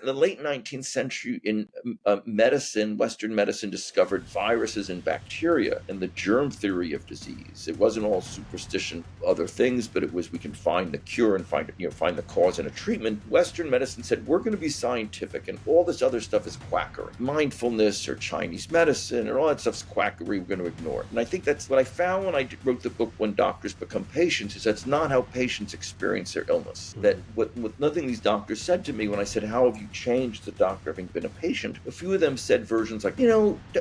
In the late 19th century, in medicine, Western medicine discovered viruses and bacteria and the germ theory of disease. It wasn't all superstition, other things, but it was we can find the cure and find the cause and a treatment. Western medicine said we're going to be scientific, and all this other stuff is quackery. Mindfulness or Chinese medicine and all that stuff's quackery. We're going to ignore it. And I think that's what I found when I wrote the book When Doctors Become Patients. Is that's not how patients experience their illness. That what nothing these doctors said to me when I said, "How have you changed the doctor having been a patient?" A few of them said versions like,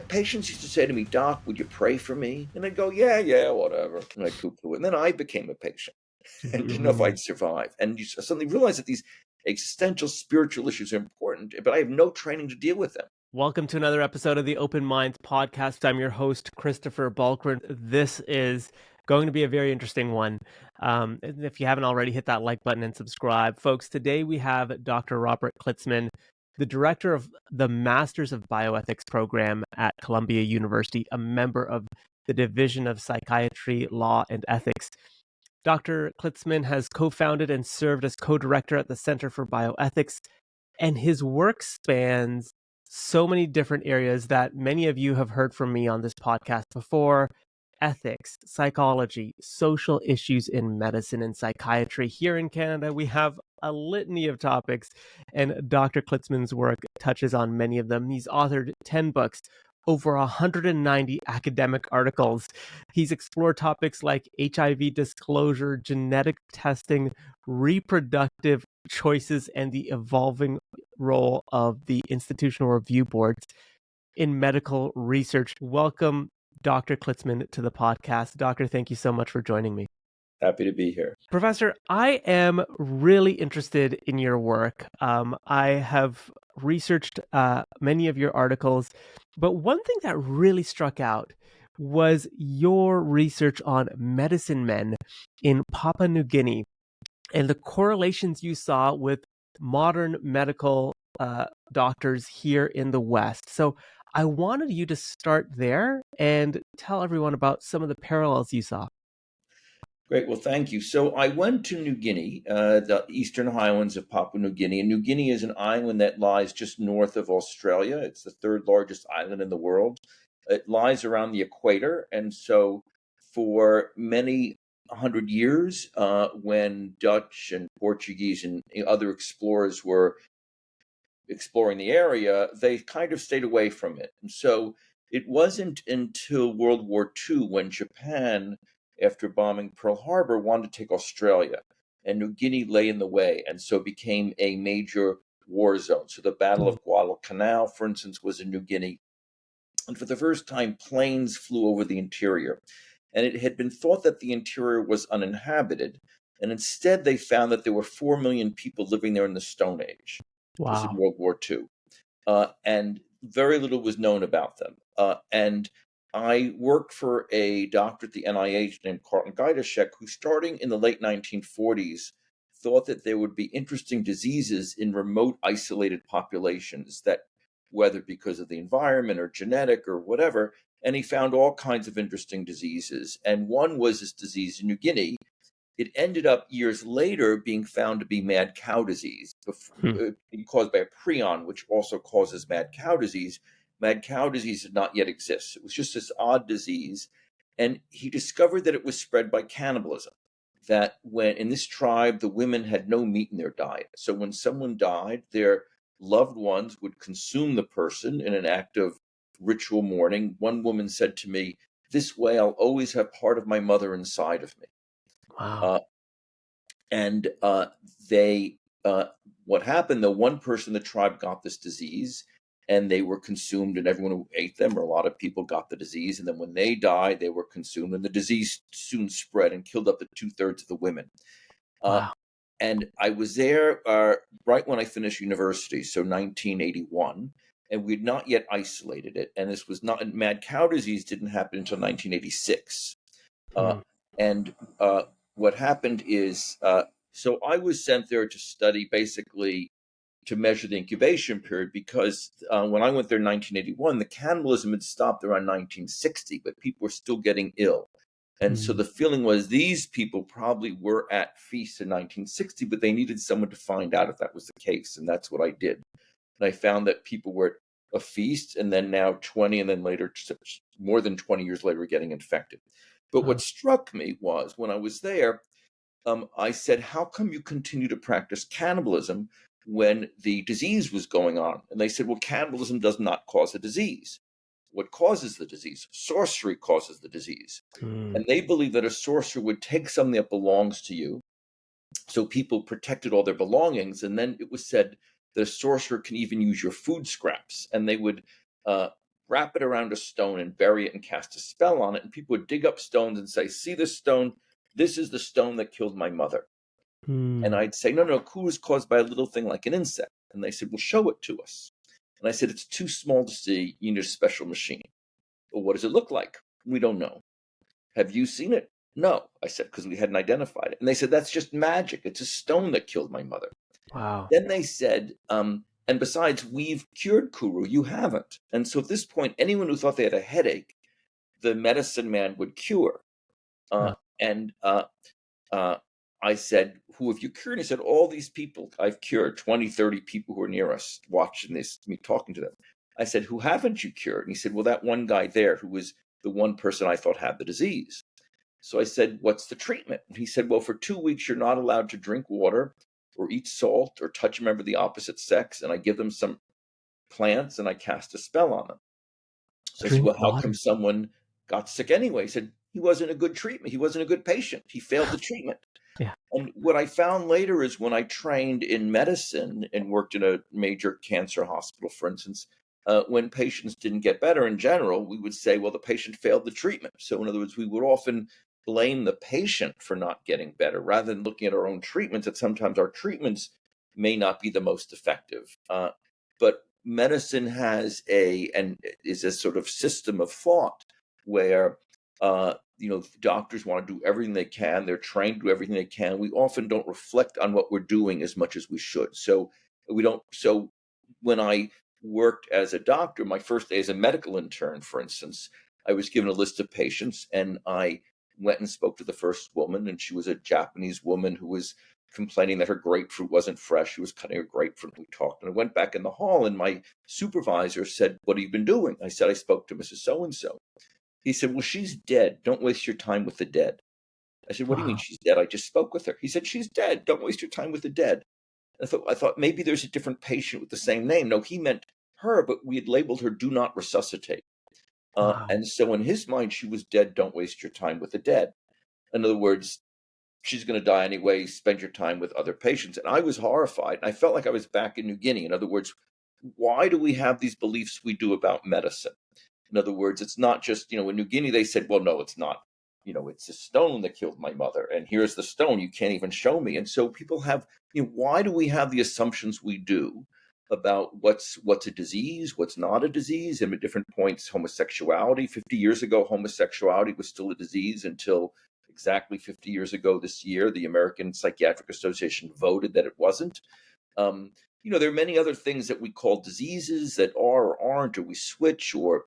patients used to say to me, "Doc, would you pray for me?" And I'd go, yeah, whatever. And I'd poo-poo it. And then I became a patient and didn't know if I'd survive. And you suddenly realize that these existential spiritual issues are important, but I have no training to deal with them. Welcome to another episode of the Open Minds podcast. I'm your host, Christopher Balkrin. This is going to be a very interesting one. If you haven't already, hit that like button and subscribe. Folks, today we have Dr. Robert Klitzman, the director of the Masters of Bioethics program at Columbia University, a member of the Division of Psychiatry, Law, and Ethics. Dr. Klitzman has co-founded and served as co-director at the Center for Bioethics, and his work spans so many different areas that many of you have heard from me on this podcast before: ethics, psychology, social issues in medicine and psychiatry. Here in Canada, we have a litany of topics, and Dr. Klitzman's work touches on many of them. He's authored 10 books, over 190 academic articles. He's explored topics like HIV disclosure, genetic testing, reproductive choices, and the evolving role of the institutional review boards in medical research. Welcome, Dr. Klitzman, to the podcast. Doctor, thank you so much for joining me. Happy to be here. Professor, I am really interested in your work. I have researched many of your articles, but one thing that really struck out was your research on medicine men in Papua New Guinea and the correlations you saw with modern medical doctors here in the West. So I wanted you to start there and tell everyone about some of the parallels you saw. Great. Well, thank you. So I went to New Guinea, the eastern highlands of Papua New Guinea. And New Guinea is an island that lies just north of Australia. It's the third largest island in the world. It lies around the equator. And so for many 100 years, when Dutch and Portuguese and other explorers were exploring the area, they kind of stayed away from it. And so it wasn't until World War II when Japan, after bombing Pearl Harbor, wanted to take Australia, and New Guinea lay in the way, and so became a major war zone. So the Battle of Guadalcanal, for instance, was in New Guinea. And for the first time, planes flew over the interior. And it had been thought that the interior was uninhabited. And instead, they found that there were 4 million people living there in the Stone Age. Wow. It was in World War II. And very little was known about them. And I worked for a doctor at the NIH named Carlton Gajdusek, who, starting in the late 1940s, thought that there would be interesting diseases in remote, isolated populations, that whether because of the environment or genetic or whatever, and he found all kinds of interesting diseases. And one was this disease in New Guinea. It ended up years later being found to be mad cow disease, caused by a prion, which also causes mad cow disease. Mad cow disease did not yet exist. It was just this odd disease. And he discovered that it was spread by cannibalism, that when in this tribe, the women had no meat in their diet. So when someone died, their loved ones would consume the person in an act of ritual mourning. One woman said to me, "This way I'll always have part of my mother inside of me." Wow. What happened, though, one person in the tribe got this disease, and they were consumed, and everyone who ate them, or a lot of people, got the disease. And then when they died, they were consumed, and the disease soon spread and killed up to 2/3 of the women. Wow. And I was there right when I finished university, so 1981, and we had not yet isolated it. And this was not, mad cow disease didn't happen until 1986. What happened is, so I was sent there to study, basically to measure the incubation period, because when I went there in 1981, the cannibalism had stopped around 1960, but people were still getting ill. And so the feeling was these people probably were at feast in 1960, but they needed someone to find out if that was the case. And that's what I did. And I found that people were at a feast and then now 20 and then later, more than 20 years later, getting infected. But Uh, what struck me was when I was there, I said, how come you continue to practice cannibalism when the disease was going on? And they said, well, cannibalism does not cause a disease. What causes the disease? Sorcery causes the disease. mm, And they believe that a sorcerer would take something that belongs to you. So people protected all their belongings. And then it was said that a sorcerer can even use your food scraps. And they would uh, wrap it around a stone and bury it and cast a spell on it. And people would dig up stones and say, see this stone? This is the stone that killed my mother. And mm. I'd say, no, no, coup is caused by a little thing like an insect. And they said, well, show it to us. And I said, it's too small to see. You need a special machine. Well, what does it look like? We don't know. Have you seen it? No, I said, because we hadn't identified it. And they said, that's just magic. It's a stone that killed my mother. Wow. Then they said, and besides, we've cured Kuru. You haven't. And so at this point, anyone who thought they had a headache, the medicine man would cure. Uh, And I said, who have you cured? And he said, all these people I've cured, 20, 30 people who are near us watching this, me talking to them. I said, who haven't you cured? And he said, well, that one guy there who was the one person I thought had the disease. So I said, what's the treatment? And he said, well, for 2 weeks, you're not allowed to drink water or eat salt or touch a member of the opposite sex. And I give them some plants and I cast a spell on them. So I said, drink well, how come water. someone got sick anyway? He said, he wasn't a good treatment. He wasn't a good patient. He failed the treatment. Yeah. And what I found later is when I trained in medicine and worked in a major cancer hospital, for instance, when patients didn't get better in general, we would say, well, the patient failed the treatment. So in other words, we would often blame the patient for not getting better rather than looking at our own treatments, that sometimes our treatments may not be the most effective. But medicine has is a sort of system of thought where doctors want to do everything they can. They're trained to do everything they can. We often don't reflect on what we're doing as much as we should. So we don't. So when I worked as a doctor, my first day as a medical intern, for instance, I was given a list of patients, and I went and spoke to the first woman, and she was a Japanese woman who was complaining that her grapefruit wasn't fresh. She was cutting a grapefruit. We talked, and I went back in the hall, and my supervisor said, "What have you been doing?" I said, "I spoke to Mrs. So and so." He said, "Well, she's dead. Don't waste your time with the dead." I said, "What do you mean Wow. she's dead? I just spoke with her." He said, "She's dead. Don't waste your time with the dead." I thought maybe there's a different patient with the same name. No, he meant her, but we had labeled her "do not resuscitate." Wow. And so in his mind, she was dead. Don't waste your time with the dead. In other words, she's going to die anyway. Spend your time with other patients. And I was horrified. And I felt like I was back in New Guinea. In other words, why do we have these beliefs we do about medicine? In other words, it's not just, in New Guinea, they said, well, no, it's not. It's a stone that killed my mother. And here's the stone. You can't even show me. And so people have, why do we have the assumptions we do about what's a disease, what's not a disease? And at different points, homosexuality, 50 years ago, homosexuality was still a disease until exactly 50 years ago this year, the American Psychiatric Association voted that it wasn't. There are many other things that we call diseases that are or aren't, or we switch, or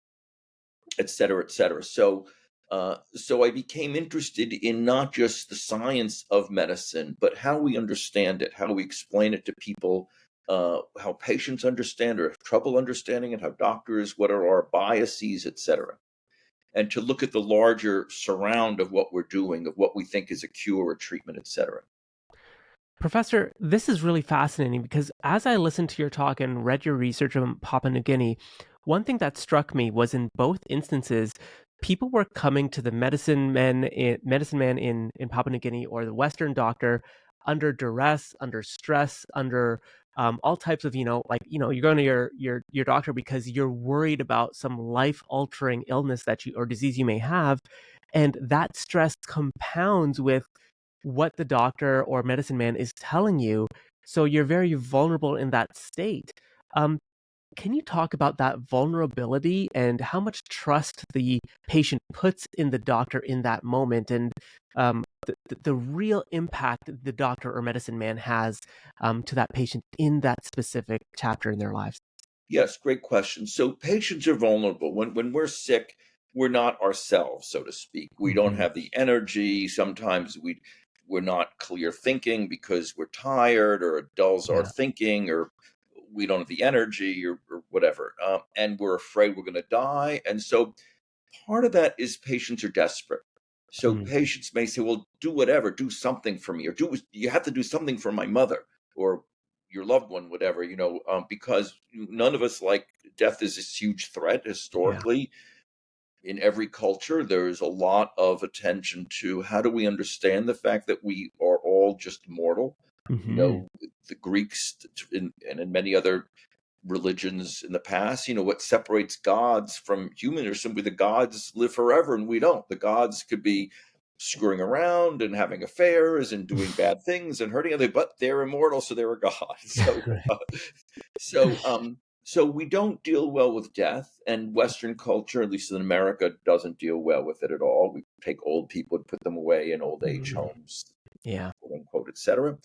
et cetera, et cetera. So I became interested in not just the science of medicine, but how we understand it, how we explain it to people, how patients understand or have trouble understanding it, how doctors, what are our biases, et cetera. And to look at the larger surround of what we're doing, of what we think is a cure or treatment, et cetera. Professor, this is really fascinating because as I listened to your talk and read your research on Papua New Guinea, one thing that struck me was in both instances, people were coming to the medicine man in Papua New Guinea or the Western doctor under duress, under stress, under all types of, you're going to your doctor because you're worried about some life-altering illness that you or disease you may have. And that stress compounds with what the doctor or medicine man is telling you. So you're very vulnerable in that state. Um, can you talk about that vulnerability and how much trust the patient puts in the doctor in that moment and the real impact the doctor or medicine man has to that patient in that specific chapter in their lives? Yes, great question. So patients are vulnerable. When we're sick, we're not ourselves, so to speak. We don't Mhm. have the energy. Sometimes we're not clear thinking because we're tired or it dulls our Yeah. thinking or we don't have the energy or whatever, and we're afraid we're going to die. And so part of that is patients are desperate. So Mm, patients may say, well, do whatever, do something for me, or you have to do something for my mother or your loved one, whatever, because none of us like death is this huge threat yeah. historically. In every culture, there's a lot of attention to how do we understand the fact that we are all just mortal. Hmm. The Greeks and in many other religions in the past, what separates gods from humans are simply the gods live forever and we don't. The gods could be screwing around and having affairs and doing bad things and hurting other, but they're immortal, so they're a god. Right. So so we don't deal well with death, and Western culture, at least in America, doesn't deal well with it at all. We take old people and put them away in old age Mm, homes, yeah. quote unquote, etc.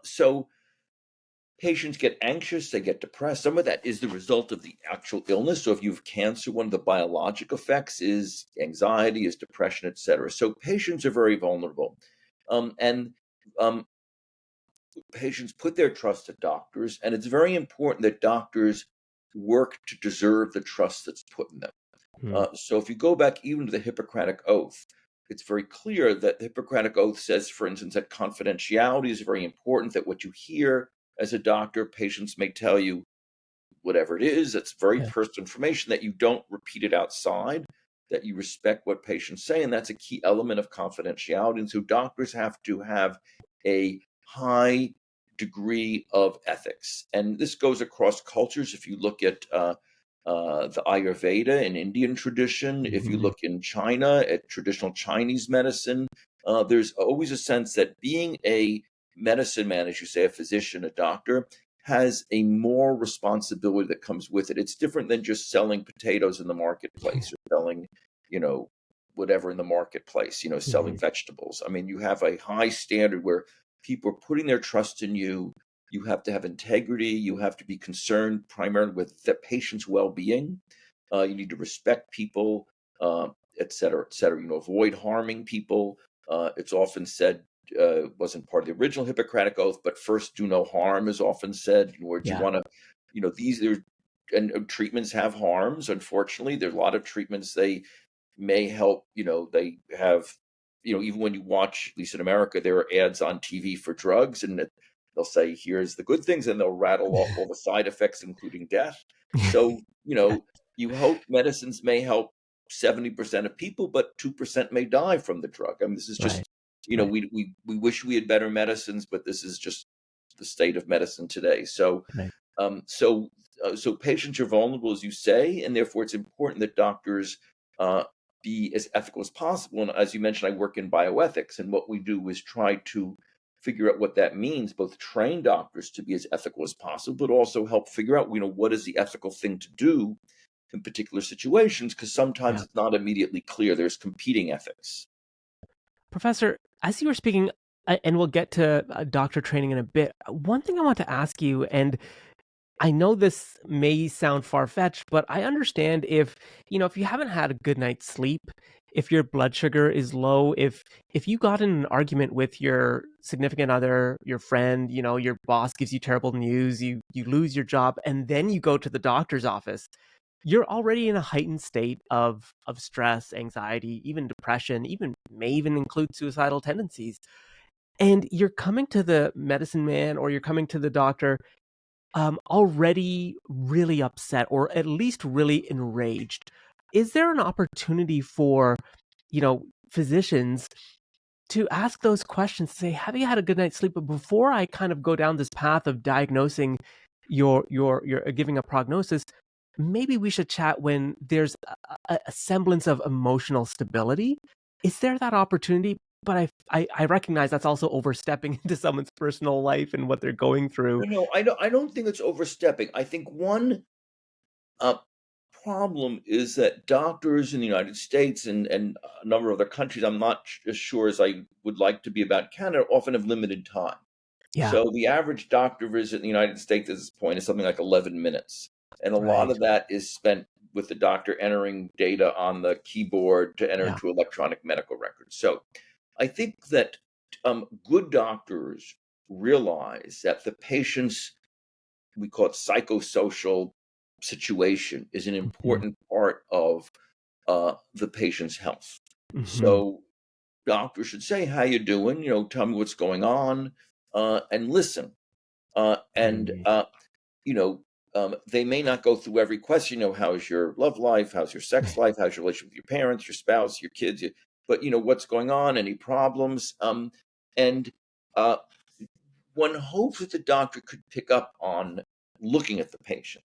So patients get anxious, they get depressed. Some of that is the result of the actual illness. So if you have cancer, one of the biologic effects is anxiety, is depression, etc. So patients are very vulnerable. And Patients put their trust in doctors, and it's very important that doctors work to deserve the trust that's put in them. Mm, So if you go back even to the Hippocratic Oath, it's very clear that the Hippocratic Oath says, for instance, that confidentiality is very important, that what you hear as a doctor, patients may tell you whatever it is, that's very yeah. personal information, that you don't repeat it outside, that you respect what patients say. And that's a key element of confidentiality. And so doctors have to have a high degree of ethics. And this goes across cultures. If you look at the Ayurveda in Indian tradition, if you Hmm. look in China at traditional Chinese medicine, there's always a sense that being a medicine man, as you say, a physician, a doctor, has a moral responsibility that comes with it. It's different than just selling potatoes in the marketplace or selling, you know, whatever in the marketplace, selling Hmm. vegetables. I mean, you have a high standard where people are putting their trust in you. You have to have integrity. You have to be concerned primarily with the patient's well-being. You need to respect people, et cetera, et cetera. Avoid harming people. It's often said, wasn't part of the original Hippocratic Oath, but first do no harm is often said. Where do you Yeah. want to, these there and treatments have harms. Unfortunately, there's a lot of treatments they may help. They have, even when you watch, at least in America, there are ads on TV for drugs, and they'll say, "Here's the good things," and they'll rattle off all the side effects, including death. So, you hope medicines may help 70% of people, but 2% may die from the drug. I mean, this is Right. just, Right. we wish we had better medicines, but this is just the state of medicine today. So, Right. um, so, so patients are vulnerable, as you say, and therefore it's important that doctors uh, be as ethical as possible. And as you mentioned, I work in bioethics, and what we do is try to figure out what that means, both train doctors to be as ethical as possible, but also help figure out, what is the ethical thing to do in particular situations, because sometimes Yeah. it's not immediately clear. There's competing ethics. Professor, as you were speaking, and we'll get to doctor training in a bit, one thing I want to ask you, and I know this may sound far-fetched, but I understand if you haven't had a good night's sleep, if your blood sugar is low, if you got in an argument with your significant other, your friend, your boss gives you terrible news, you lose your job, and then you go to the doctor's office, you're already in a heightened state of stress, anxiety, even depression, even may even include suicidal tendencies. And you're coming to the medicine man or you're coming to the doctor already really upset or at least really enraged. Is there an opportunity for, physicians to ask those questions, say, have you had a good night's sleep? But before I kind of go down this path of diagnosing your giving a prognosis, maybe we should chat when there's a semblance of emotional stability. Is there that opportunity? But I recognize that's also overstepping into someone's personal life and what they're going through. No, I don't think it's overstepping. I think one uh, problem is that doctors in the United States and a number of other countries, I'm not as sure as I would like to be about Canada, often have limited time. Yeah, So the average doctor visit in the United States at this point is something like 11 minutes. And a lot right. of that is spent with the doctor entering data on the keyboard to enter Yeah, into electronic medical records. So I think that good doctors realize that the patient's we call it psychosocial situation, is an Mhm. important part of the patient's health. Mhm. So doctor should say, "How you doing? Tell me what's going on," and listen. And Mhm. they may not go through every question. How's your love life? How's your sex life? How's your relationship with your parents, your spouse, your kids? But what's going on? Any problems? And uh, one hopes that the doctor could pick up on looking at the patient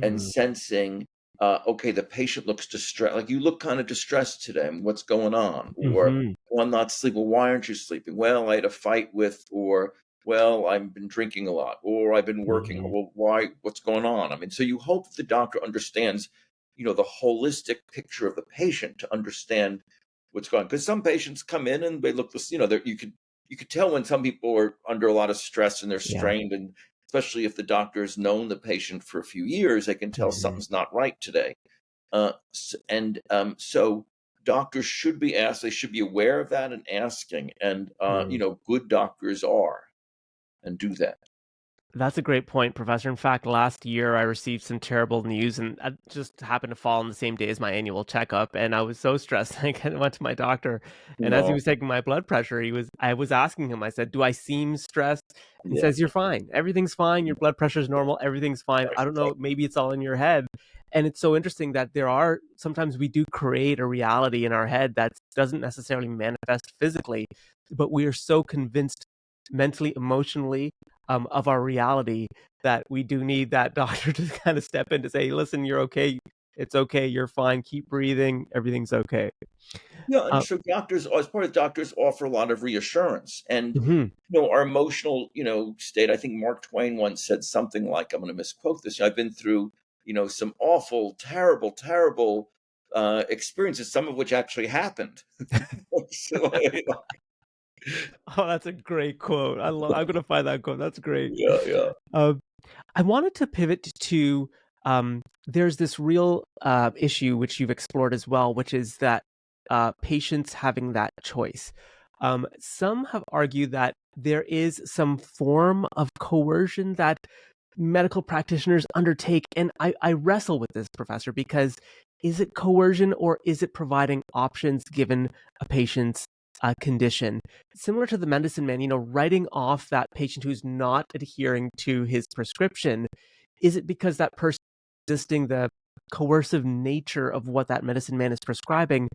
and Mhm. sensing, okay, the patient looks distressed. Like, you look kind of distressed today. What's going on? Or, Mhm. well, I'm not sleeping. Well, why aren't you sleeping? Well, I had a fight with, or, well, I've been drinking a lot, or I've been working. Mhm. Well, why? What's going on? I mean, so you hope the doctor understands, the holistic picture of the patient to understand what's going on. Because some patients come in and they look this, you could tell when some people are under a lot of stress and they're Yeah. strained, and especially if the doctor's known the patient for a few years, they can tell Mhm. something's not right today. So doctors should be asked; they should be aware of that and asking. And Mhm. good doctors are and do that. That's a great point, Professor. In fact, last year I received some terrible news, and I just happened to fall on the same day as my annual checkup. And I was so stressed. I went to my doctor, and as he No, was taking my blood pressure, I was asking him. I said, "Do I seem stressed?" And he yeah, says, "You're fine. Everything's fine. Your blood pressure's normal. Everything's fine. right, I don't know. Maybe it's all in your head." And it's so interesting that there are sometimes we do create a reality in our head that doesn't necessarily manifest physically, but we are so convinced mentally, emotionally of our reality that we do need that doctor to kind of step in to say, listen, you're okay. It's okay. You're fine. Keep breathing. Everything's okay. yeah. And Uh, so doctors, as part of doctors, offer a lot of reassurance. And mhm. our emotional, state. I think Mark Twain once said something like, I'm going to misquote this. I've been through, some awful, terrible, terrible experiences, some of which actually happened. So, Oh, that's a great quote. I'm going to find that quote. That's great. yeah, yeah, Uh, I wanted to pivot to there's this real issue which you've explored as well, which is that patients having that choice. Some have argued that there is some form of coercion that medical practitioners undertake. And I wrestle with this, Professor, because is it coercion or is it providing options given a patient's condition? Similar to the medicine man, writing off that patient who's not adhering to his prescription, is it because that person is resisting the coercive nature of what that medicine man is prescribing?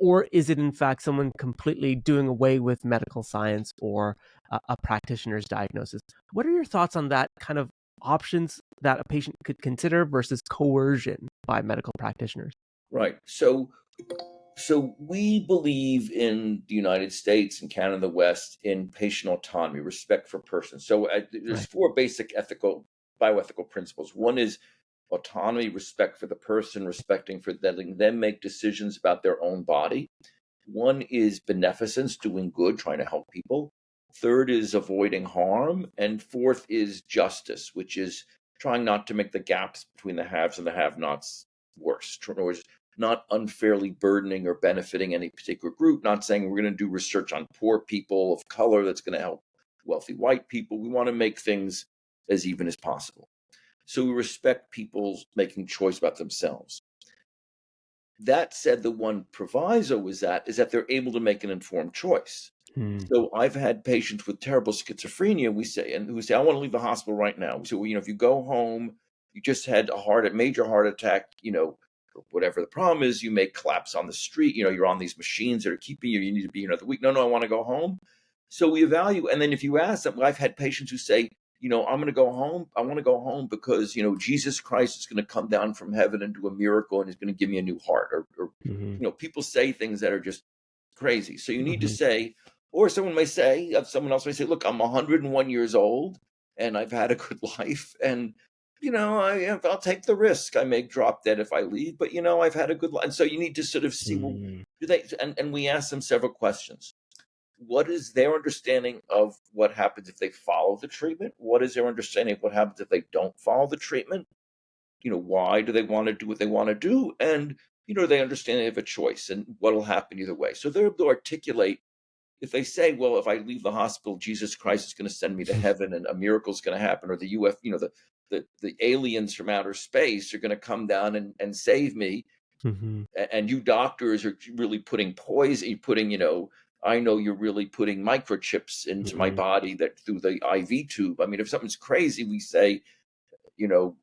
Or is it in fact someone completely doing away with medical science or a practitioner's diagnosis? What are your thoughts on that kind of options that a patient could consider versus coercion by medical practitioners? right. So we believe in the United States and Canada, the West, in patient autonomy, respect for persons. So there's Right. four basic bioethical principles. One is autonomy, respect for the person, respecting for letting them make decisions about their own body. One is beneficence, doing good, trying to help people. Third is avoiding harm. And fourth is justice, which is trying not to make the gaps between the haves and the have nots worse. In other words, not unfairly burdening or benefiting any particular group, not saying we're going to do research on poor people of color that's going to help wealthy white people. We want to make things as even as possible. So we respect people's making choice about themselves. That said, the one proviso is that they're able to make an informed choice. Hmm. So I've had patients with terrible schizophrenia, we say, and who say, I want to leave the hospital right now. We say, well, if you go home, you just had a major heart attack, whatever the problem is, you may collapse on the street, you're on these machines that are keeping you, you need to be here another week. No, no, I want to go home. So we evaluate. And then if you ask them, I've had patients who say, I'm going to go home. I want to go home because, Jesus Christ is going to come down from heaven and do a miracle and he's going to give me a new heart. Or Hmm. people say things that are just crazy. So you need to Hmm. say, or someone else may say, look, I'm 101 years old and I've had a good life. And, I'll take the risk. I may drop dead if I leave, but, I've had a good life. And so you need to sort of see, well, Hmm. do they, and we ask them several questions. What is their understanding of what happens if they follow the treatment? What is their understanding of what happens if they don't follow the treatment? Why do they want to do what they want to do? And, they understand they have a choice and what'll happen either way. So they're able to articulate if they say, well, if I leave the hospital, Jesus Christ is going to send me to heaven and a miracle is going to happen, or the UF, the aliens from outer space are going to come down and save me. Mm-hmm. And you doctors are really putting poison, I know you're really putting microchips into my Mm-hmm. body that through the IV tube. I mean, if something's crazy, we say, you know,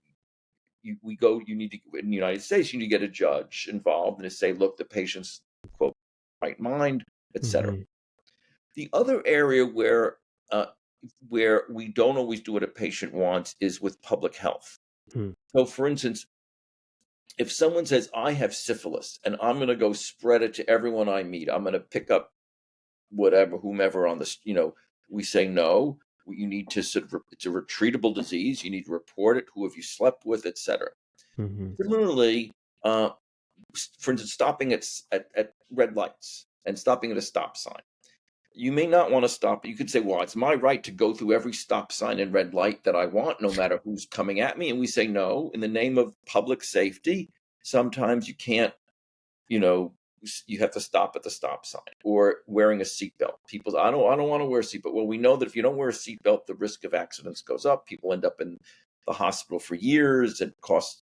you need to, in the United States, you need to get a judge involved and to say, look, the patient's, quote, right mind, etc. Mm-hmm. The other area uh, where we don't always do what a patient wants is with public health. Mm-hmm. So, for instance, if someone says, I have syphilis and I'm going to go spread it to everyone I meet, I'm going to pick up whomever on this, we say, no, you need to it's a retreatable disease. You need to report it. Who have you slept with, etc. Mm-hmm. Similarly, for instance, stopping at red lights and stopping at a stop sign. You may not want to stop. You could say, well, it's my right to go through every stop sign and red light that I want, no matter who's coming at me. And we say, no, in the name of public safety, sometimes you can't, you have to stop at the stop sign, or wearing a seatbelt. People say, I don't want to wear a seatbelt. Well, we know that if you don't wear a seatbelt, the risk of accidents goes up. People end up in the hospital for years. It costs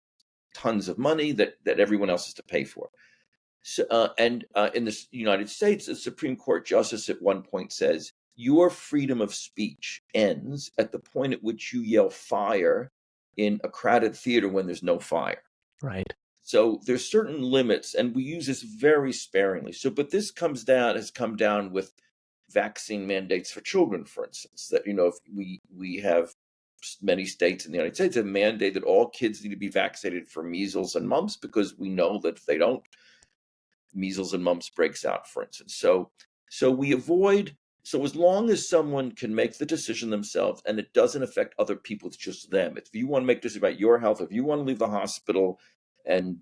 tons of money that everyone else has to pay for. So, in the United States, the Supreme Court justice at one point says, your freedom of speech ends at the point at which you yell fire in a crowded theater when there's no fire. Right. So there's certain limits, and we use this very sparingly. So, but this has come down with vaccine mandates for children, for instance, that, if we have many states in the United States have mandated that all kids need to be vaccinated for measles and mumps, because we know that if they don't, measles and mumps breaks out, for instance. So we avoid. So as long as someone can make the decision themselves and it doesn't affect other people, it's just them. If you want to make this about your health, if you want to leave the hospital and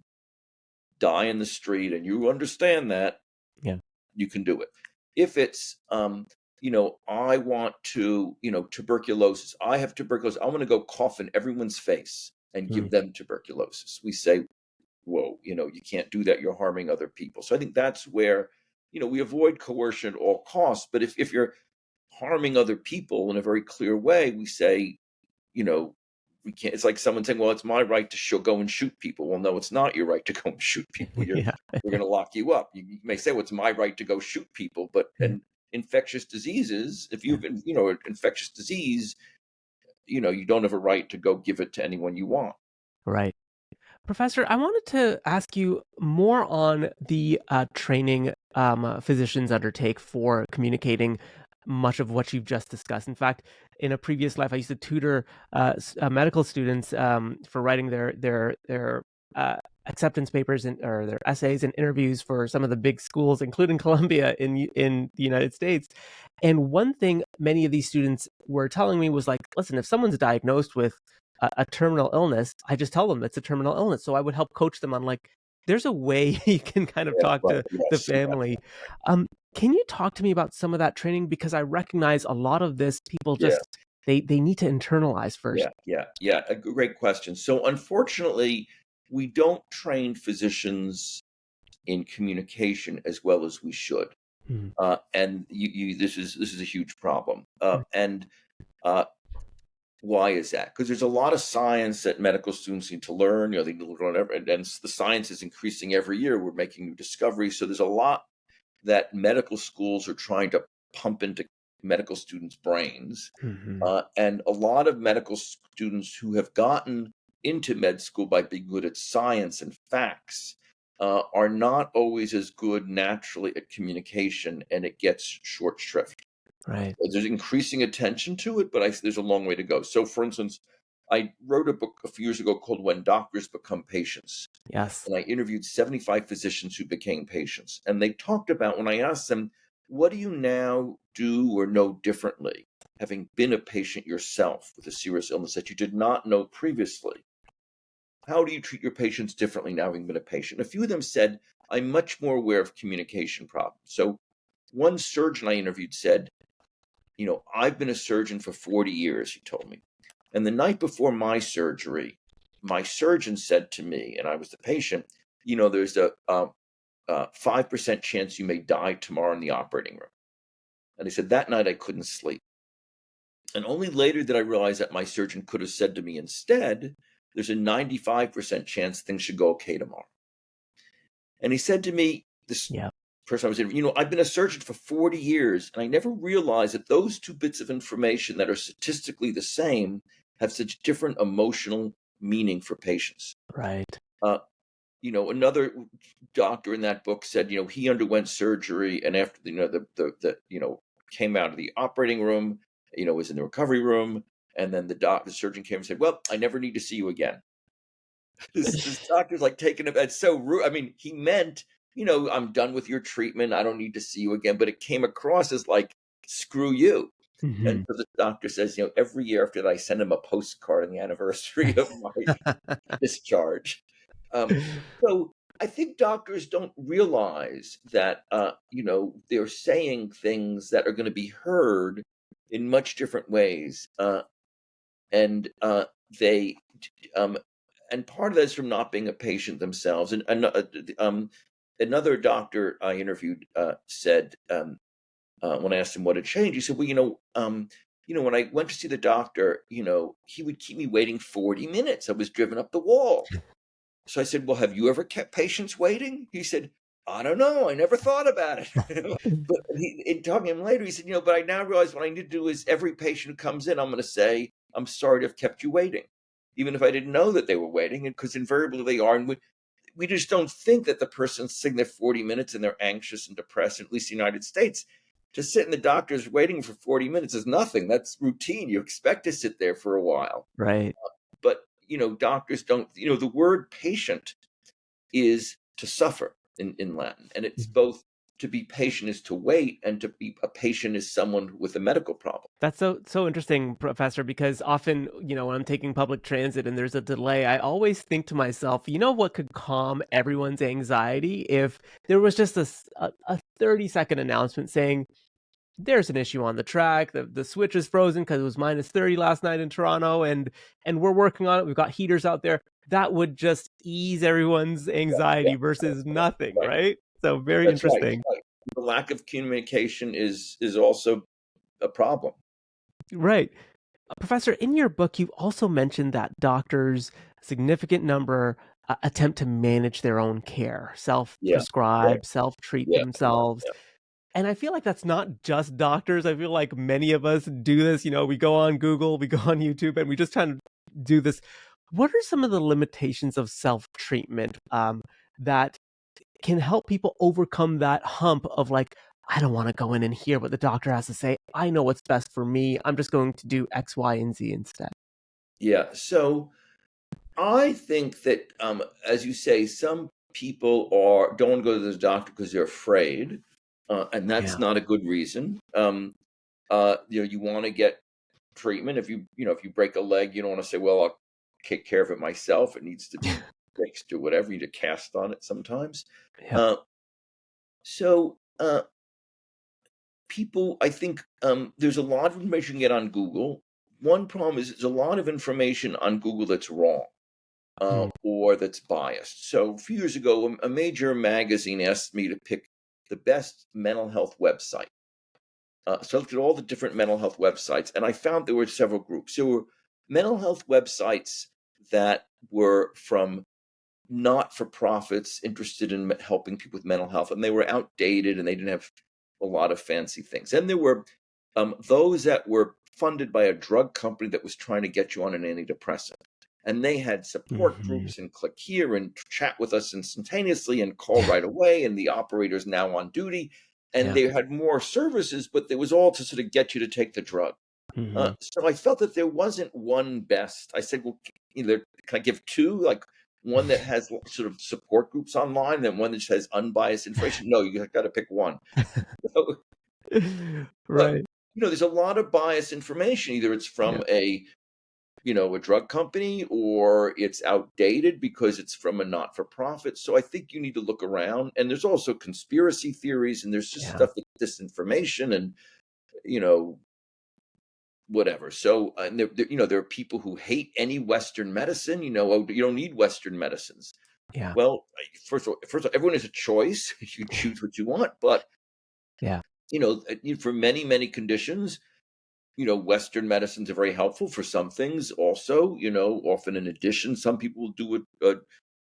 die in the street, and you understand that, Yeah. you can do it. If it's, I want to, tuberculosis. I have tuberculosis. I want to go cough in everyone's face and Mm. give them tuberculosis. We say, whoa, you can't do that. You're harming other people. So I think that's where, we avoid coercion at all costs. But if you're harming other people in a very clear way, we say, we can't. It's like someone saying, well, it's my right to go and shoot people. Well, no, it's not your right to go and shoot people. Yeah. We're going to lock you up. You may say, well, it's my right to go shoot people. But Yeah. and infectious diseases, if you've been, an infectious disease, you don't have a right to go give it to anyone you want. Right. Professor, I wanted to ask you more on the training physicians undertake for communicating much of what you've just discussed. In fact, in a previous life, I used to tutor medical students for writing their acceptance papers or their essays and interviews for some of the big schools, including Columbia in the United States. And one thing many of these students were telling me was like, listen, if someone's diagnosed with a terminal illness, I just tell them it's a terminal illness. So I would help coach them on like, there's a way you can kind of Yeah, talk right. to the Yes, family. Can you talk to me about some of that training? Because I recognize a lot of this people yeah, just, they need to internalize first. yeah. A great question. So unfortunately, we don't train physicians in communication as well as we should. Hmm. And this is a huge problem. And why is that? Because there's a lot of science that medical students need to learn. They need to learn and the science is increasing every year. We're making new discoveries. So there's a lot that medical schools are trying to pump into medical students' brains. Mm-hmm. And a lot of medical students who have gotten into med school by being good at science and facts are not always as good naturally at communication, and it gets short shrift. Right. There's increasing attention to it, but there's a long way to go. So, for instance, I wrote a book a few years ago called When Doctors Become Patients. Yes. And I interviewed 75 physicians who became patients. And they talked about, when I asked them, what do you now do or know differently, having been a patient yourself with a serious illness that you did not know previously? How do you treat your patients differently now, having been a patient? A few of them said, I'm much more aware of communication problems. So one surgeon I interviewed said, I've been a surgeon for 40 years, he told me. And the night before my surgery, my surgeon said to me, and I was the patient, there's a 5% chance you may die tomorrow in the operating room. And he said, that night I couldn't sleep. And only later did I realize that my surgeon could have said to me instead, there's a 95% chance things should go okay tomorrow. And he said to me, this Yeah. person I was interviewing, I've been a surgeon for 40 years, and I never realized that those two bits of information that are statistically the same have such different emotional meaning for patients. Right. Uh, another doctor in that book said, he underwent surgery, and after came out of the operating room, was in the recovery room, and then the surgeon came and said, "Well, I never need to see you again." This doctor's like taking it. It's so rude. I mean, he meant, I'm done with your treatment. I don't need to see you again. But it came across as like, screw you. And Hmm. so the doctor says, every year after that, I send him a postcard on the anniversary of my discharge. So I think doctors don't realize that, they're saying things that are going to be heard in much different ways. And they, um, and part of that is from not being a patient themselves. Another doctor I interviewed said, when I asked him what had changed, he said, "Well, when I went to see the doctor, he would keep me waiting 40 minutes. I was driven up the wall." So I said, "Well, have you ever kept patients waiting?" He said, "I don't know. I never thought about it." But in talking to him later, he said, "But I now realize what I need to do is every patient who comes in, I'm going to say, 'I'm sorry to have kept you waiting,' even if I didn't know that they were waiting, because invariably they are." And we just don't think that the person's sitting there 40 minutes and they're anxious and depressed, at least in the United States. To sit in the doctor's waiting for 40 minutes is nothing. That's routine. You expect to sit there for a while. Right. But, doctors don't, the word patient is to suffer in Latin. And it's both to be patient is to wait, and to be a patient is someone with a medical problem. That's so interesting, Professor, because often, when I'm taking public transit and there's a delay, I always think to myself, what could calm everyone's anxiety if there was just a 30-second announcement saying, there's an issue on the track, the switch is frozen because it was minus 30 last night in Toronto, and we're working on it. We've got heaters out there. That would just ease everyone's Yeah, anxiety versus nothing, right. right? So very That's right. interesting. Right. The lack of communication is also a problem. Right. Professor, in your book, you also mentioned that doctors, a significant number, attempt to manage their own care, Yeah. Right. self-prescribe, self-treat Yeah. Come on. themselves. Yeah. And I feel like that's not just doctors. I feel like many of us do this. We go on Google, we go on YouTube, and we just try to do this. What are some of the limitations of self-treatment that can help people overcome that hump of like, I don't want to go in and hear what the doctor has to say. I know what's best for me. I'm just going to do X, Y, and Z instead. Yeah. So I think that, as you say, some people don't go to the doctor because they're afraid, and that's Yeah. not a good reason. You want to get treatment. If you break a leg, you don't want to say, "Well, I'll take care of it myself." It needs to be fixed or whatever. You need to cast on it sometimes. Yeah. Uh, so people, I think, there's a lot of information you can get on Google. One problem is there's a lot of information on Google that's wrong, Mm. or that's biased. So a few years ago, a major magazine asked me to pick the best mental health website. So I looked at all the different mental health websites, and I found there were several groups. There were mental health websites that were from not for profits interested in helping people with mental health, and they were outdated and they didn't have a lot of fancy things. And there were those that were funded by a drug company that was trying to get you on an antidepressant. And they had support Hmm. groups and click here and chat with us instantaneously and call right away. And the operator's now on duty. And Yeah. they had more services, but it was all to sort of get you to take the drug. Hmm. So I felt that there wasn't one best. I said, well, either can I give two? Like one that has sort of support groups online, and then one that just has unbiased information. No, you got to pick one. So, but Right. there's a lot of biased information. Either it's Yeah. from a drug company, or it's outdated because it's from a not-for-profit. So I think you need to look around. And there's also conspiracy theories, and there's just Yeah. stuff that's disinformation, and you know whatever. So, and there are people who hate any Western medicine. Oh, you don't need Western medicines. Yeah. Well, first of all, everyone has a choice. You choose what you want, but Yeah. for many, many conditions, Western medicines are very helpful for some things also, often in addition. Some people will do a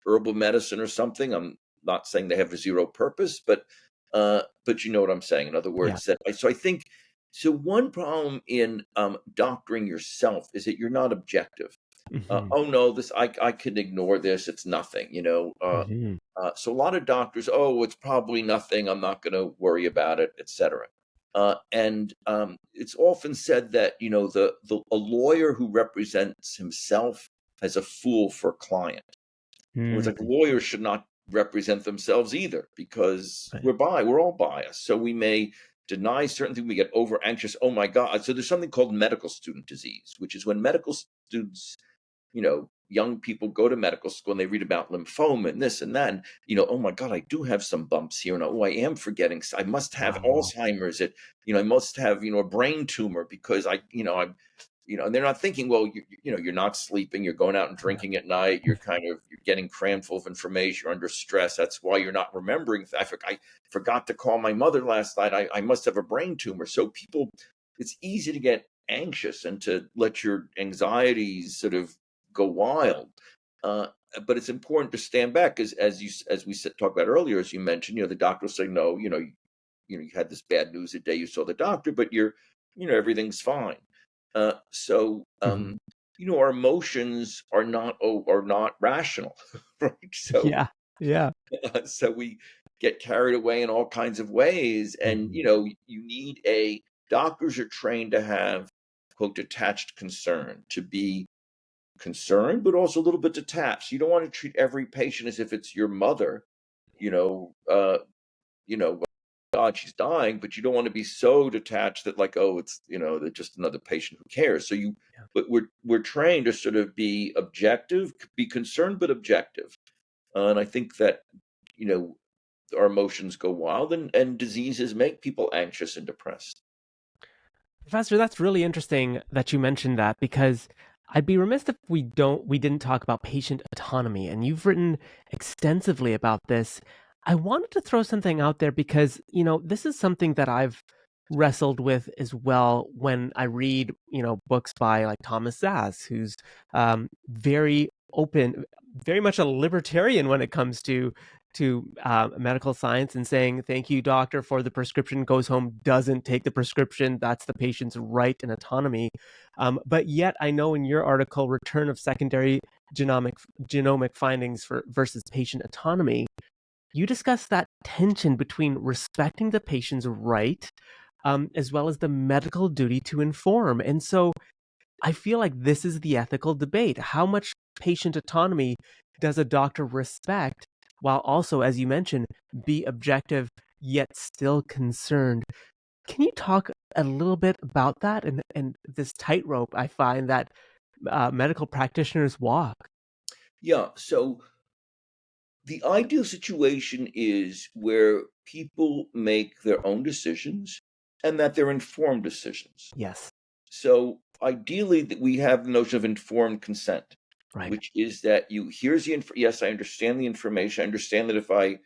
herbal medicine or something. I'm not saying they have a zero purpose, but you know what I'm saying. In other Yeah. words, so I think so. One problem in doctoring yourself is that you're not objective. Hmm. Oh no, this I can ignore this. It's nothing. Hmm. So a lot of doctors, oh, it's probably nothing. I'm not going to worry about it, etc. And it's often said that the a lawyer who represents himself as a fool for a client. It was like lawyers should not represent themselves either because Right. we're all biased. So we may deny certain things. We get over anxious. Oh my God! So there's something called medical student disease, which is when medical students, young people go to medical school and they read about lymphoma and this and that, and oh my God, I do have some bumps here, and oh, I am forgetting. I must have Wow. Alzheimer's. I must have a brain tumor because I'm and they're not thinking, well, you're not sleeping, you're going out and Yeah. drinking at night, you're getting crammed full of information, you're under stress. That's why you're not remembering. I forgot to call my mother last night. I must have a brain tumor. So people, it's easy to get anxious and to let your anxieties sort of go wild. Uh, but it's important to stand back, as we talked about earlier, as you mentioned. The doctor will say, no, you had this bad news the day you saw the doctor, but everything's fine. So Hmm. our emotions are not rational, right? So Yeah. Yeah. so we get carried away in all kinds of ways, and Hmm. you need a doctors are trained to have quote detached concern, to be concerned but also a little bit detached. You don't want to treat every patient as if it's your mother, you know, uh, God, she's dying, but you don't want to be so detached that like, oh, it's they're just another patient who cares. Yeah. But we're trained to sort of be objective, be concerned but objective, and I think that you know our emotions go wild, and diseases make people anxious and depressed. Professor, that's really interesting that you mentioned that because I'd be remiss if we didn't talk about patient autonomy, and you've written extensively about this. I wanted to throw something out there because, this is something that I've wrestled with as well when I read, books by like Thomas Szasz, who's very open, very much a libertarian when it comes to medical science, and saying thank you doctor for the prescription, goes home, doesn't take the prescription, that's the patient's right and autonomy. But yet I know in your article, Return of Secondary Genomic Findings for versus Patient Autonomy, you discuss that tension between respecting the patient's right, as well as the medical duty to inform. And so I feel like this is the ethical debate. How much patient autonomy does a doctor respect while also, as you mentioned, be objective yet still concerned? Can you talk a little bit about that and this tightrope I find that medical practitioners walk? Yeah. So the ideal situation is where people make their own decisions and that they're informed decisions. Yes, So ideally, that we have the notion of informed consent, right. which is that here's yes, I understand the information. I understand that if I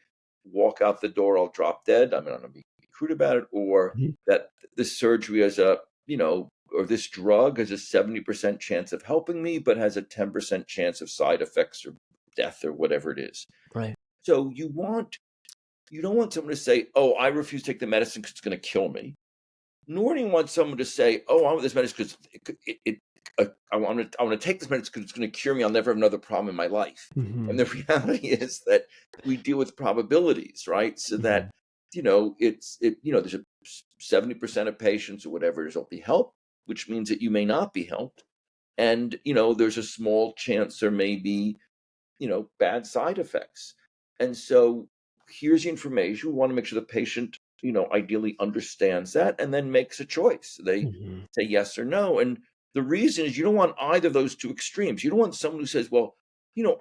walk out the door, I'll drop dead. I'm not going to be crude about it, or Mhm. that this surgery has or this drug has a 70% chance of helping me, but has a 10% chance of side effects or death or whatever it is. Right. So you don't want someone to say, "Oh, I refuse to take the medicine because it's going to kill me." Nor do you want someone to say, "Oh, I want this medicine because I want to take this medicine because it's going to cure me. I'll never have another problem in my life." And Hmm. the reality is that we deal with probabilities, right? So Hmm. that there's a 70% of patients or whatever it is will be helped, which means that you may not be helped, and there's a small chance there may be bad side effects. And so here's the information. We want to make sure the patient, ideally understands that and then makes a choice. They Hmm. say yes or no. And the reason is you don't want either of those two extremes. You don't want someone who says, well,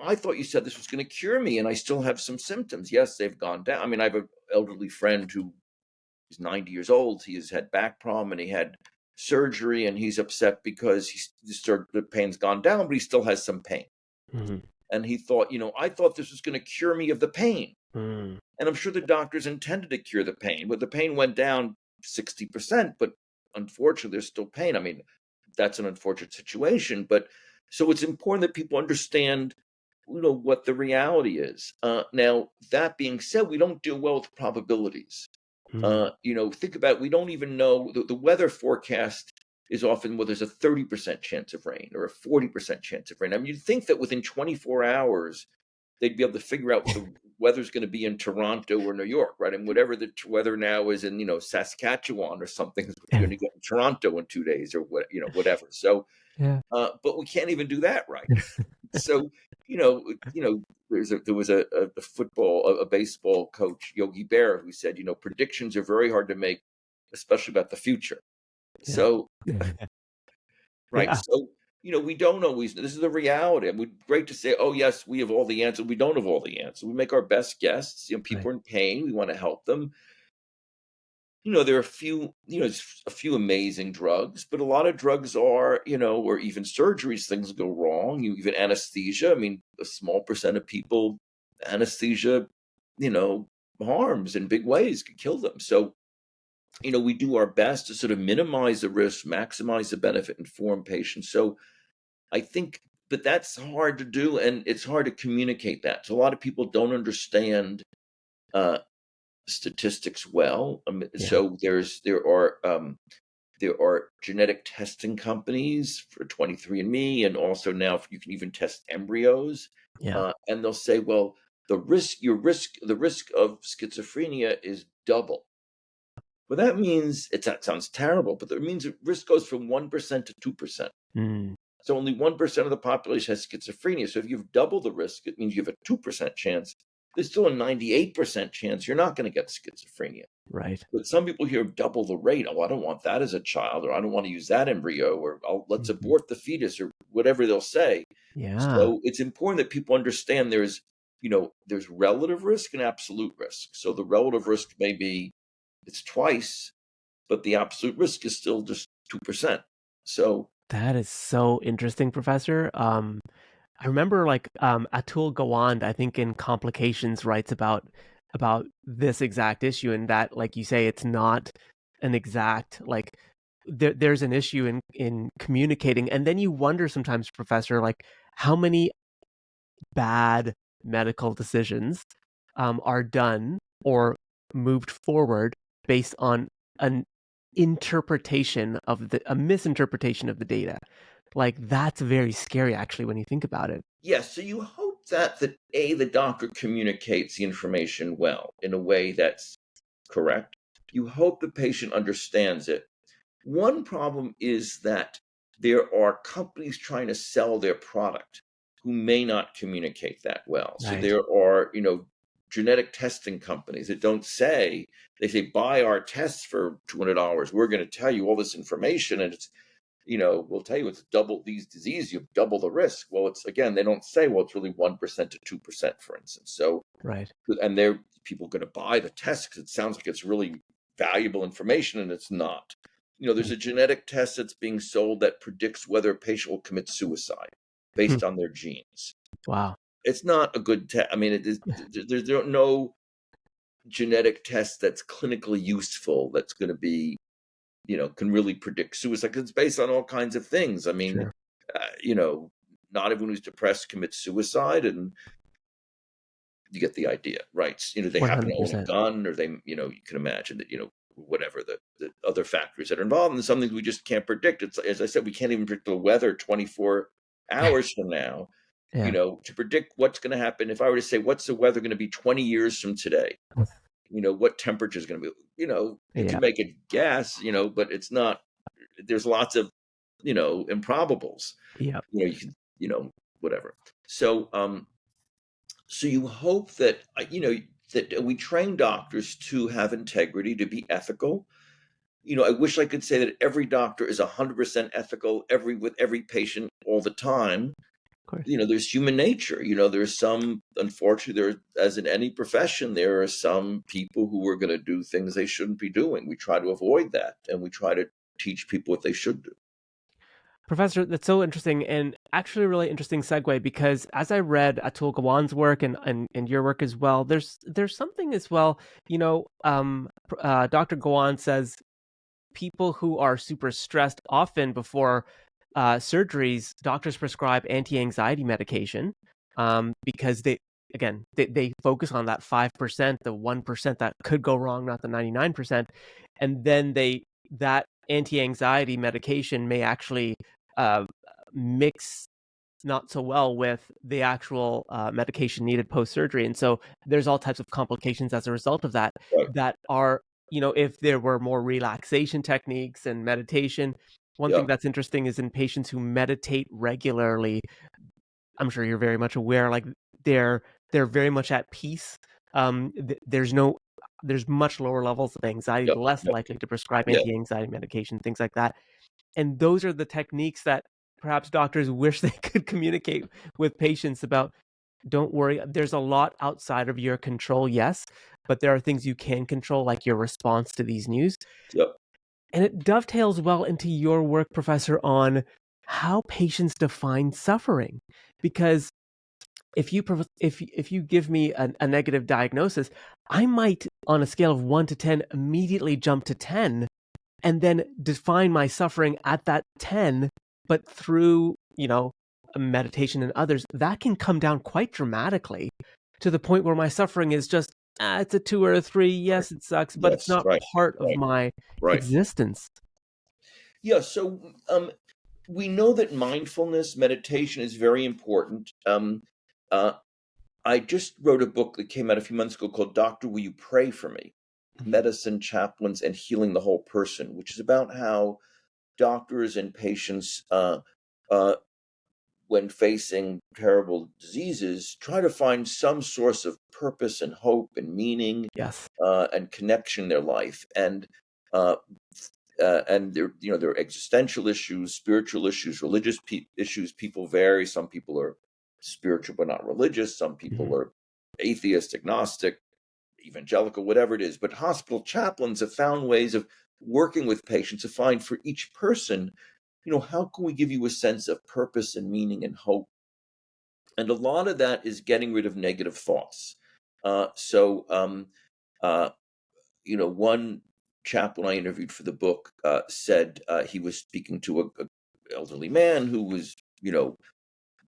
I thought you said this was going to cure me and I still have some symptoms. Yes, they've gone down. I mean, I have an elderly friend who is 90 years old. He has had back problem and he had surgery and he's upset because the pain's gone down, but he still has some pain. Hmm. And he thought, I thought this was going to cure me of the pain. Hmm. And I'm sure the doctors intended to cure the pain, but the pain went down 60%. But unfortunately, there's still pain. I mean, that's an unfortunate situation, but so it's important that people understand, what the reality is. Now, that being said, we don't deal well with probabilities. Mm. Think about, we don't even know the weather forecast is often, well, there's a 30% chance of rain or a 40% chance of rain. I mean, you'd think that within 24 hours, they'd be able to figure out what the weather's going to be in Toronto or New York, right? And whatever the weather now is in, Saskatchewan or something, is what you're going to get in Toronto in 2 days or whatever. So, Yeah. but we can't even do that, right? So, you know, you know, there was a baseball coach, Yogi Berra, who said, predictions are very hard to make, especially about the future. Yeah. So, right. Yeah. So, we don't always, this is the reality. I mean, great to say, oh, yes, we have all the answers. We don't have all the answers. We make our best guesses. Right. People are in pain. We want to help them. There are a few amazing drugs, but a lot of drugs are, or even surgeries, things go wrong. Even anesthesia. I mean, a small percent of people, anesthesia, you know, harms in big ways, could kill them. So, we do our best to sort of minimize the risk, maximize the benefit, inform patients. So I think, but that's hard to do, and it's hard to communicate that. So a lot of people don't understand uh, statistics well. Yeah. So there are genetic testing companies for 23andMe, and also now you can even test embryos. Yeah. And they'll say, well, the risk of schizophrenia is double. Well, that means that sounds terrible, but that means the risk goes from 1% to 2%. Mm. So only 1% of the population has schizophrenia. So if you've double the risk, it means you have a 2% chance. There's still a 98% chance you're not going to get schizophrenia. Right. But some people hear double the rate. Oh, I don't want that as a child, or I don't want to use that embryo, or let's Mhm. abort the fetus, or whatever they'll say. Yeah. So it's important that people understand there's relative risk and absolute risk. So the relative risk may be it's twice, but the absolute risk is still just 2%. So That is so interesting, Professor. I remember Atul Gawande, I think in Complications writes about this exact issue, and that, like you say, it's not an exact there's an issue in communicating, and then you wonder sometimes, Professor, like how many bad medical decisions are done or moved forward based on an interpretation of a misinterpretation of the data. Like that's very scary, actually, when you think about it. yes, so you hope that the doctor communicates the information well in a way that's correct. You hope the patient understands it. One problem is that there are companies trying to sell their product who may not communicate that well. So Right. there are, genetic testing companies that don't say, they say, buy our tests for $200. We're going to tell you all this information, and we'll tell you it's double these diseases, you have double the risk. Well, it's, again, they don't say, well, it's really 1% to 2%, for instance. So, Right. and they're people going to buy the test because it sounds like it's really valuable information, and it's not. There's a genetic test that's being sold that predicts whether a patient will commit suicide based on their genes. Wow. It's not a good test. I mean, there's no genetic test that's clinically useful that's going to be, can really predict suicide, 'cause it's based on all kinds of things. I mean, Sure. not everyone who's depressed commits suicide, and you get the idea, right? They happen to own a 100%. gun, or you can imagine that, whatever the other factors that are involved, and some things we just can't predict. It's, as I said, we can't even predict the weather 24 hours from now. Yeah. To predict what's going to happen. If I were to say, what's the weather going to be 20 years from today? What temperature is going to be? You Yeah. can make a guess, but it's not. There's lots of, improbables. Yeah. You can, whatever. So you hope that, that we train doctors to have integrity, to be ethical. I wish I could say that every doctor is 100% ethical with every patient all the time. Of course. There's human nature. There's some, unfortunately, as in any profession, there are some people who are going to do things they shouldn't be doing. We try to avoid that, and we try to teach people what they should do. Professor, that's so interesting, and actually a really interesting segue, because as I read Atul Gawande's work and your work as well, there's something as well. Dr. Gawande says people who are super stressed, often before surgeries, doctors prescribe anti-anxiety medication because they focus on that 5%, the 1% that could go wrong, not the 99%, and then that anti-anxiety medication may actually mix not so well with the actual medication needed post-surgery. And so there's all types of complications as a result of that, Right. that are, if there were more relaxation techniques and meditation. One thing Yeah. that's interesting is in patients who meditate regularly, I'm sure you're very much aware, like they're very much at peace. There's much lower levels of anxiety, Yep. less Yep. likely to prescribe Yeah. anti-anxiety medication, things like that. And those are the techniques that perhaps doctors wish they could communicate with patients about. Don't worry, there's a lot outside of your control, yes, but there are things you can control, like your response to these news. Yep. And it dovetails well into your work, Professor, on how patients define suffering. Because if you give me a negative diagnosis, I might, on a scale of 1 to 10, immediately jump to 10 and then define my suffering at that 10, but through, meditation and others, that can come down quite dramatically to the point where my suffering is just, it's a 2 or a 3. Right. Yes, it sucks, but it's Yes. not Right. part of Right. my Right. existence. Yeah. So we know that mindfulness meditation is very important. Uh, I just wrote a book that came out a few months ago called "Doctor, Will You Pray for Me?" Medicine, Chaplains, and Healing the Whole Person, which is about how doctors and patients, uh, when facing terrible diseases, try to find some source of purpose and hope and meaning Yes. and connection in their life. Uh, and there are existential issues, spiritual issues, religious issues. People vary. Some people are spiritual but not religious. Some people Mhm. are atheist, agnostic, evangelical, whatever it is. But hospital chaplains have found ways of working with patients to find for each person, how can we give you a sense of purpose and meaning and hope? And a lot of that is getting rid of negative thoughts. So, uh, one chaplain I interviewed for the book said he was speaking to a elderly man who was,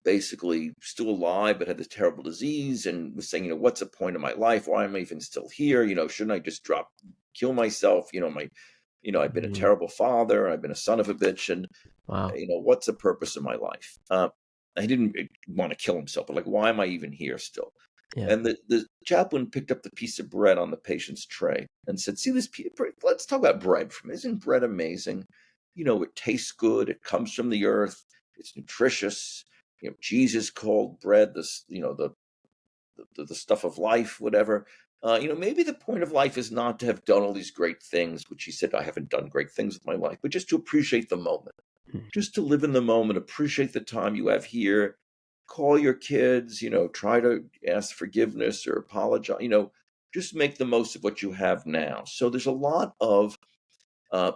basically still alive but had this terrible disease, and was saying, what's the point of my life? Why am I even still here? Shouldn't I just kill myself? I've been a Mhm. terrible father. I've been a son of a bitch, and Wow. what's the purpose of my life? He didn't want to kill himself, but like, why am I even here still? Yeah. And the chaplain picked up the piece of bread on the patient's tray and said, "See this? Let's talk about bread. Isn't bread amazing? It tastes good. It comes from the earth. It's nutritious. Jesus called bread this, the stuff of life, whatever. Maybe the point of life is not to have done all these great things, which he said, I haven't done great things with my life, but just to appreciate the moment, Mhm. just to live in the moment, appreciate the time you have here, call your kids, try to ask forgiveness or apologize, just make the most of what you have now." So there's a lot of, uh,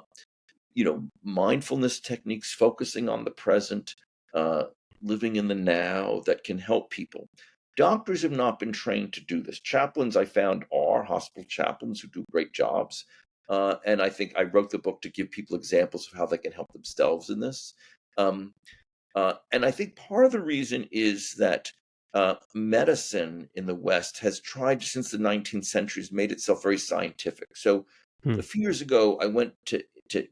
mindfulness techniques, focusing on the present, uh, living in the now, that can help people. Doctors have not been trained to do this. Chaplains, I found, are hospital chaplains who do great jobs. And I think I wrote the book to give people examples of how they can help themselves in this. Um, and I think part of the reason is that medicine in the West has tried since the 19th century, has made itself very scientific. So Hmm. a few years ago, I went to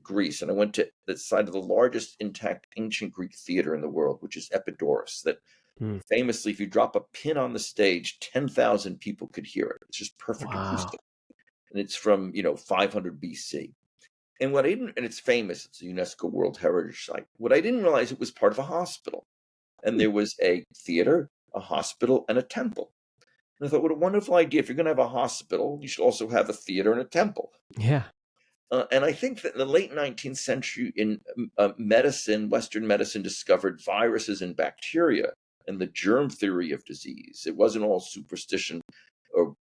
Greece, and I went to the site of the largest intact ancient Greek theater in the world, which is Epidaurus. That Hmm. famously, if you drop a pin on the stage, 10,000 people could hear it. It's just perfect Wow. acoustic. And it's from, 500 BC. And what I didn't, and it's famous, it's a UNESCO World Heritage Site. What I didn't realize, it was part of a hospital. And Hmm. there was a theater, a hospital, and a temple. And I thought, what a wonderful idea. If you're going to have a hospital, you should also have a theater and a temple. Yeah. And I think that in the late 19th century, in medicine, Western medicine discovered viruses and bacteria and the germ theory of disease. It wasn't all superstition or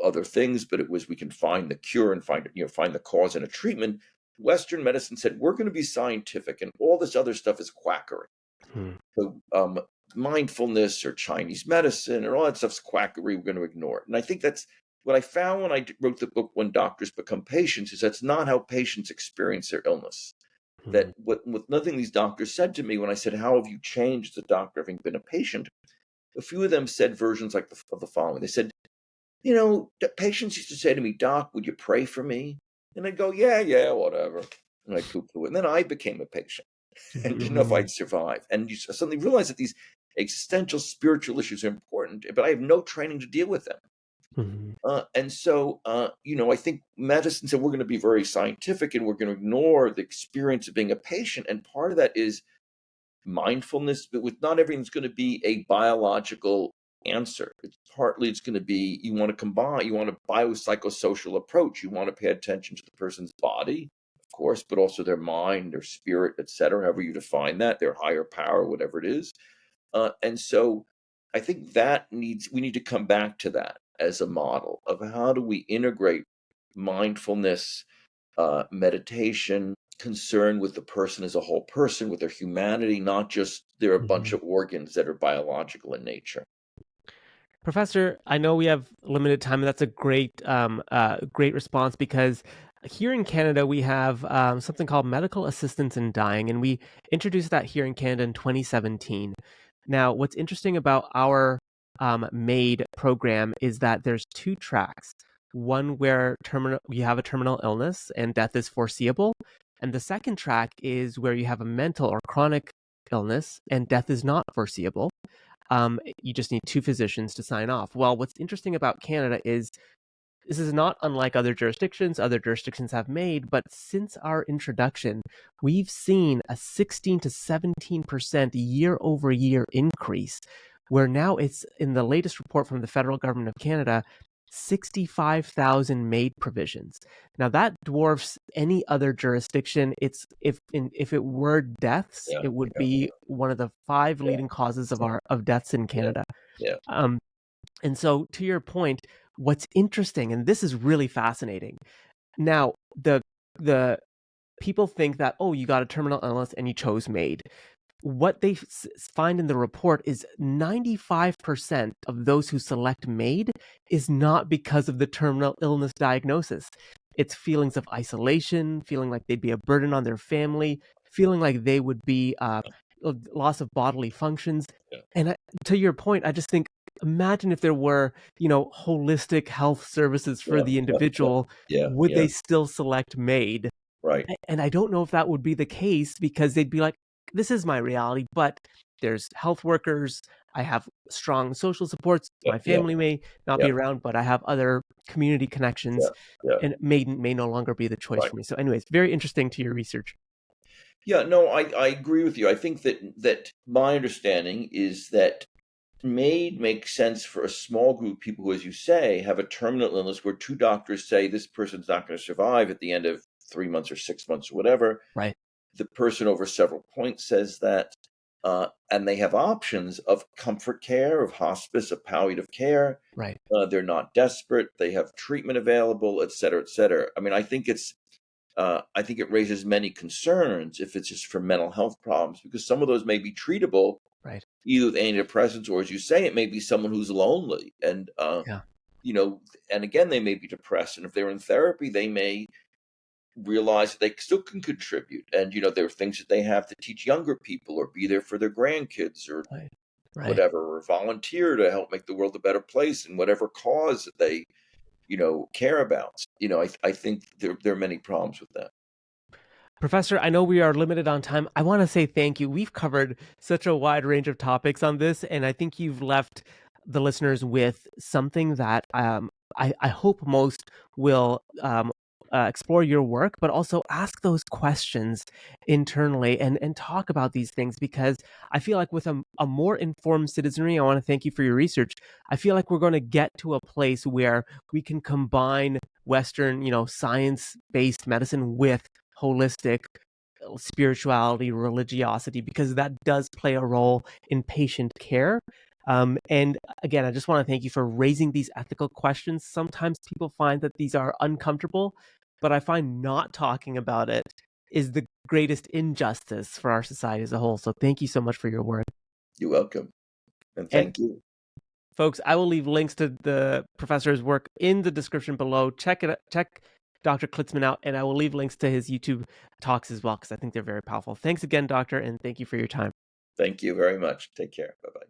other things, but it was, we can find the cure and find the cause and a treatment. Western medicine said, we're going to be scientific, and all this other stuff is quackery. Hmm. So mindfulness or Chinese medicine or all that stuff's quackery. We're going to ignore it. And I think that's what I found when I wrote the book When Doctors Become Patients is that's not how patients experience their illness. That with nothing these doctors said to me when I said, "How have you changed as a doctor having been a patient?" A few of them said versions like of the following. They said, the patients used to say to me, "Doc, would you pray for me?" And I'd go, yeah, whatever. And I'd poo-poo it. And then I became a patient and didn't know if I'd survive. And you suddenly realize that these existential spiritual issues are important, but I have no training to deal with them. And so, I think medicine said we're going to be very scientific and we're going to ignore the experience of being a patient. And part of that is mindfulness, but with not everything's going to be a biological answer. It's going to be you want a biopsychosocial approach. You want to pay attention to the person's body, of course, but also their mind, their spirit, etc., however you define that, their higher power, whatever it is. And so I think we need to come back to that as a model of how do we integrate mindfulness, meditation, concern with the person as a whole person, with their humanity, not just they're a bunch of organs that are biological in nature. Professor, I know we have limited time, and that's a great response, because here in Canada we have something called medical assistance in dying, and we introduced that here in Canada in 2017. Now, what's interesting about our MAID program is that there's two tracks. One where you have a terminal illness and death is foreseeable, and the second track is where you have a mental or chronic illness and death is not foreseeable. You just need two physicians to sign off. Well, what's interesting about Canada is this is not unlike other jurisdictions. Other jurisdictions have MAID, but since our introduction, we've seen a 16 to 17% year over year increase, where now it's in the latest report from the federal government of Canada, 65,000 MAID provisions. Now that dwarfs any other jurisdiction. If it were deaths, it would be one of the five leading causes of deaths in Canada. And so, to your point, what's interesting, and this is really fascinating. Now, the people think that, oh, you got a terminal illness and you chose MAID. What they find in the report is 95% of those who select MAID is not because of the terminal illness diagnosis. It's feelings of isolation, feeling like they'd be a burden on their family, feeling like they would be loss of bodily functions. And to your point, I just think, imagine if there were, holistic health services for the individual, would they still select MAID? Right. And I don't know if that would be the case, because they'd be like, this is my reality, but there's health workers. I have strong social supports. My family may not be around, but I have other community connections, and MAID may no longer be the choice for me. So anyways, very interesting to your research. Yeah, no, I agree with you. I think that my understanding is that MAID makes sense for a small group of people who, as you say, have a terminal illness where two doctors say this person's not going to survive at the end of 3 months or 6 months or whatever. Right. The person over several points says that, and they have options of comfort care, of hospice, of palliative care. Right. They're not desperate. They have treatment available, et cetera, et cetera. I mean, I think it raises many concerns if it's just for mental health problems, because some of those may be treatable, right, either with antidepressants, or, as you say, it may be someone who's lonely, and and again, they may be depressed, and if they're in therapy, they may realize that they still can contribute, and there are things that they have to teach younger people, or be there for their grandkids, or whatever, or volunteer to help make the world a better place in whatever cause that they care about. I think there are many problems with that. Professor, I know we are limited on time. I want to say thank you. We've covered such a wide range of topics on this, and I think you've left the listeners with something that I hope most will explore your work, but also ask those questions internally and talk about these things, because I feel like with a more informed citizenry, I want to thank you for your research. I feel like we're going to get to a place where we can combine Western, science-based medicine with holistic spirituality, religiosity, because that does play a role in patient care. And again, I just want to thank you for raising these ethical questions. Sometimes people find that these are uncomfortable, but I find not talking about it is the greatest injustice for our society as a whole. So thank you so much for your work. You're welcome. And thank you. Folks, I will leave links to the professor's work in the description below. Check Dr. Klitzman out, and I will leave links to his YouTube talks as well, because I think they're very powerful. Thanks again, Doctor, and thank you for your time. Thank you very much. Take care. Bye-bye.